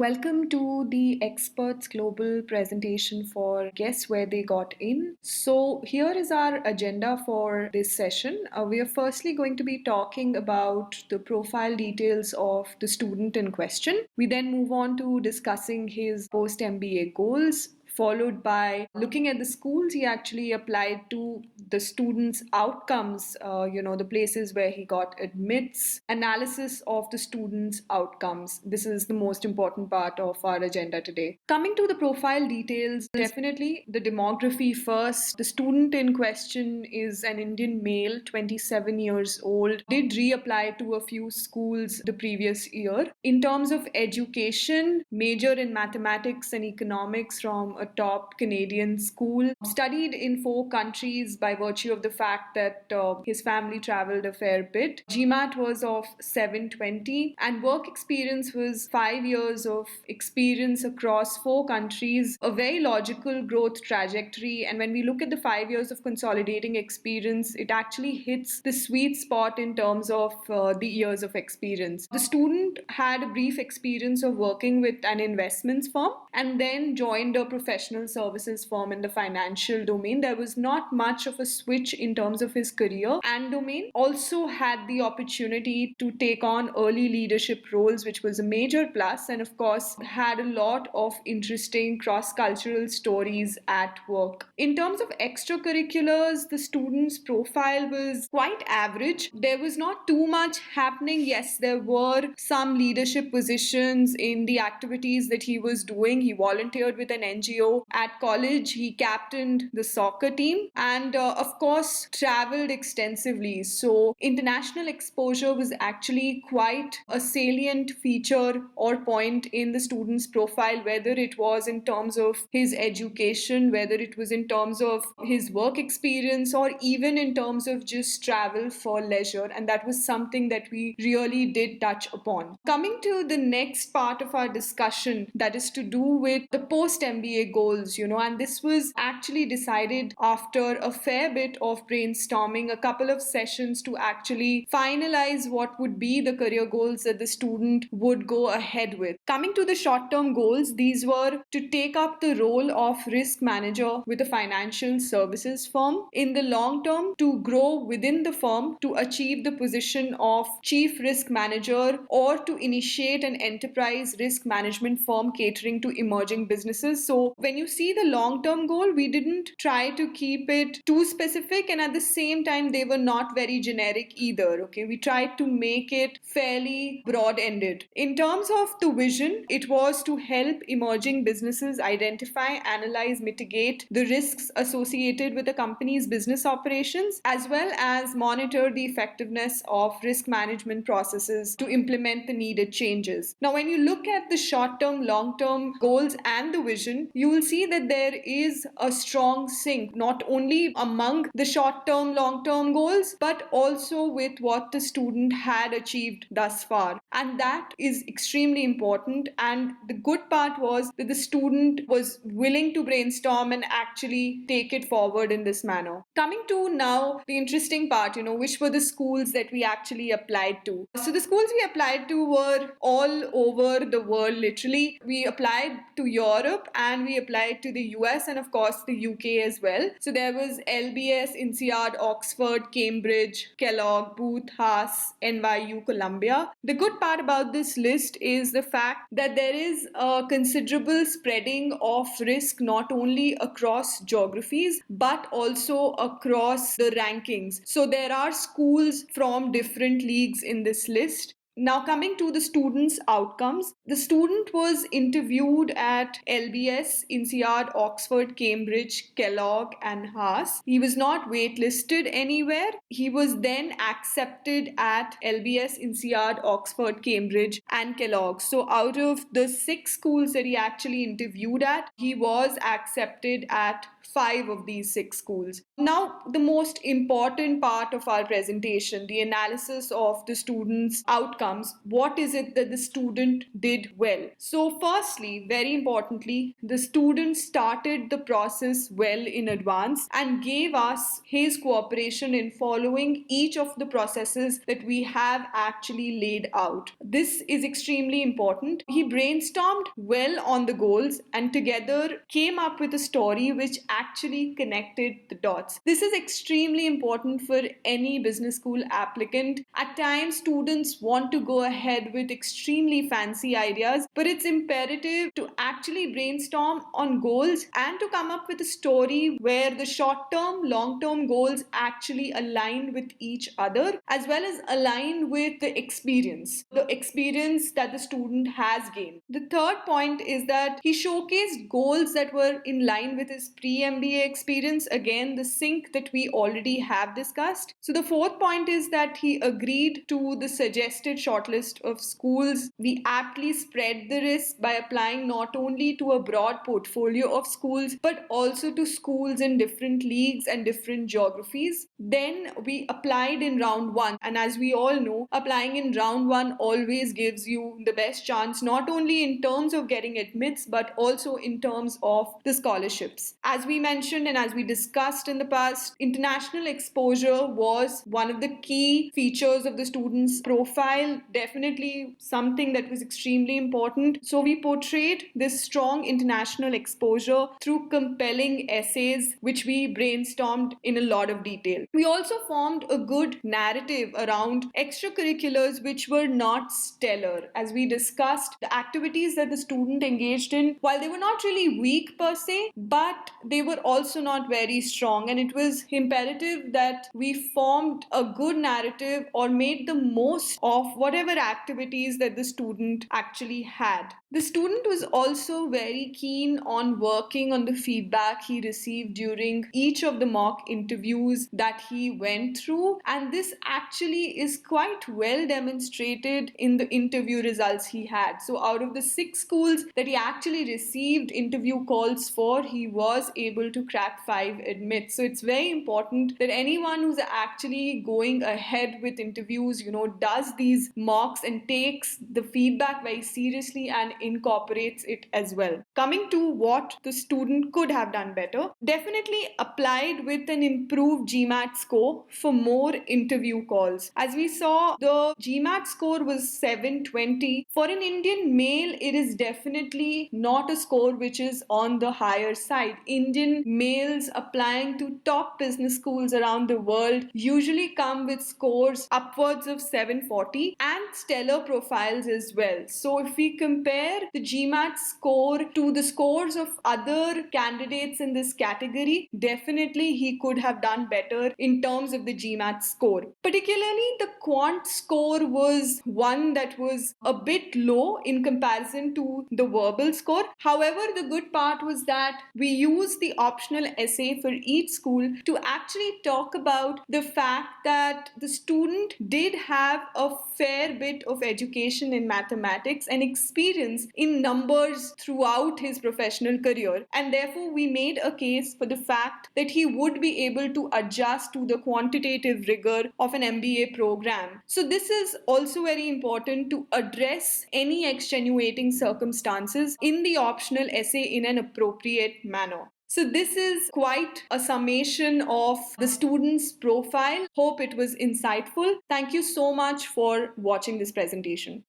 Welcome to the Experts Global presentation for Guess Where They Got In. So, here is our agenda for this session. We are firstly going to be talking about the profile details of the student in question. We then move on to discussing his post MBA goals, followed by looking at the schools he actually applied to, the students' outcomes, the places where he got admits, analysis of the students' outcomes. This is the most important part of our agenda today. Coming to the profile details, definitely the demography first. The student in question is an Indian male, 27 years old, did reapply to a few schools the previous year. In terms of education, major in mathematics and economics from a top Canadian school, studied in 4 countries by virtue of the fact that his family traveled a fair bit. GMAT was of 720 and work experience was 5 years of experience across 4 countries, a very logical growth trajectory. And when we look at the 5 years of consolidating experience, it actually hits the sweet spot in terms of the years of experience. The student had a brief experience of working with an investments firm and then joined a professional services firm in the financial domain. There was not much of a switch in terms of his career and domain. Also had the opportunity to take on early leadership roles, which was a major plus, and of course had a lot of interesting cross-cultural stories at work. In terms of extracurriculars, the student's profile was quite average. There was not too much happening. Yes, there were some leadership positions in the activities that he was doing. He volunteered with an NGO. At college, he captained the soccer team and, of course, traveled extensively. So, international exposure was actually quite a salient feature or point in the student's profile, whether it was in terms of his education, whether it was in terms of his work experience, or even in terms of just travel for leisure. And that was something that we really did touch upon. Coming to the next part of our discussion, that is to do with the post MBA goals, and this was actually decided after a fair bit of brainstorming, a couple of sessions to actually finalize what would be the career goals that the student would go ahead with. Coming to the short-term goals, these were to take up the role of risk manager with a financial services firm. In the long term, to grow within the firm to achieve the position of chief risk manager or to initiate an enterprise risk management firm catering to emerging businesses. So when you see the long-term goal, we didn't try to keep it too specific, and at the same time they were not very generic either. Okay, we tried to make it fairly broad-ended. In terms of the vision, it was to help emerging businesses identify, analyze, mitigate the risks associated with a company's business operations, as well as monitor the effectiveness of risk management processes to implement the needed changes. Now, when you look at the short-term, long-term goals and the vision, you will see that there is a strong sync, not only among the short-term, long-term goals, but also with what the student had achieved thus far. And that is extremely important. And the good part was that the student was willing to brainstorm and actually take it forward in this manner. Coming to now the interesting part, which were the schools that we actually applied to. So the schools we applied to were all over the world, literally. We applied to Europe and we applied to the US and of course the UK as well. So there was LBS, INSEAD, Oxford, Cambridge, Kellogg, Booth, Haas, NYU, Columbia. The good part about this list is the fact that there is a considerable spreading of risk not only across geographies but also across the rankings. So there are schools from different leagues in this list. Now, coming to the student's outcomes, the student was interviewed at LBS, INSEAD, Oxford, Cambridge, Kellogg, and Haas. He was not waitlisted anywhere. He was then accepted at LBS, INSEAD, Oxford, Cambridge, and Kellogg. So, out of the 6 schools that he actually interviewed at, he was accepted at 5 of these 6 schools. Now, the most important part of our presentation, the analysis of the students' outcomes. What is it that the student did well? So, firstly, very importantly, the student started the process well in advance and gave us his cooperation in following each of the processes that we have actually laid out. This is extremely important. He brainstormed well on the goals and together came up with a story which actually connected the dots. This is extremely important for any business school applicant. At times, students want to go ahead with extremely fancy ideas, but it's imperative to actually brainstorm on goals and to come up with a story where the short term, long term goals actually align with each other as well as align with the experience that the student has gained. The third point is that he showcased goals that were in line with his pre-MBA experience. Again, the sync that we already have discussed. So the fourth point is that he agreed to the suggested shortlist of schools. We aptly spread the risk by applying not only to a broad portfolio of schools but also to schools in different leagues and different geographies. Then we applied in round 1, and as we all know, applying in round 1 always gives you the best chance, not only in terms of getting admits but also in terms of the scholarships. As we mentioned and as we discussed in the past, international exposure was one of the key features of the student's profile, definitely something that was extremely important. So we portrayed this strong international exposure through compelling essays which we brainstormed in a lot of detail. We also formed a good narrative around extracurriculars which were not stellar. As we discussed, the activities that the student engaged in, while they were not really weak per se, but they were also not very strong, and it was imperative that we formed a good narrative or made the most of whatever activities that the student actually had. The student was also very keen on working on the feedback he received during each of the mock interviews that he went through, and this actually is quite well demonstrated in the interview results he had. So out of the 6 schools that he actually received interview calls for, he was able to crack 5 admits. So it's very important that anyone who's actually going ahead with interviews, does these mocks and takes the feedback very seriously and incorporates it as well. Coming to what the student could have done better, definitely applied with an improved GMAT score for more interview calls. As we saw, the GMAT score was 720. For an Indian male, it is definitely not a score which is on the higher side. Indian males applying to top business schools around the world usually come with scores upwards of 740 and stellar profiles as well. So if we compare the GMAT score to the scores of other candidates in this category, definitely he could have done better in terms of the GMAT score. Particularly the quant score was one that was a bit low in comparison to the verbal score. However, the good part was that we used the optional essay for each school to actually talk about the fact that the student did have a fair bit of education in mathematics and experience in numbers throughout his professional career, and therefore we made a case for the fact that he would be able to adjust to the quantitative rigor of an MBA program. So this is also very important to address any extenuating circumstances in the optional essay in an appropriate manner. So this is quite a summation of the student's profile. Hope it was insightful. Thank you so much for watching this presentation.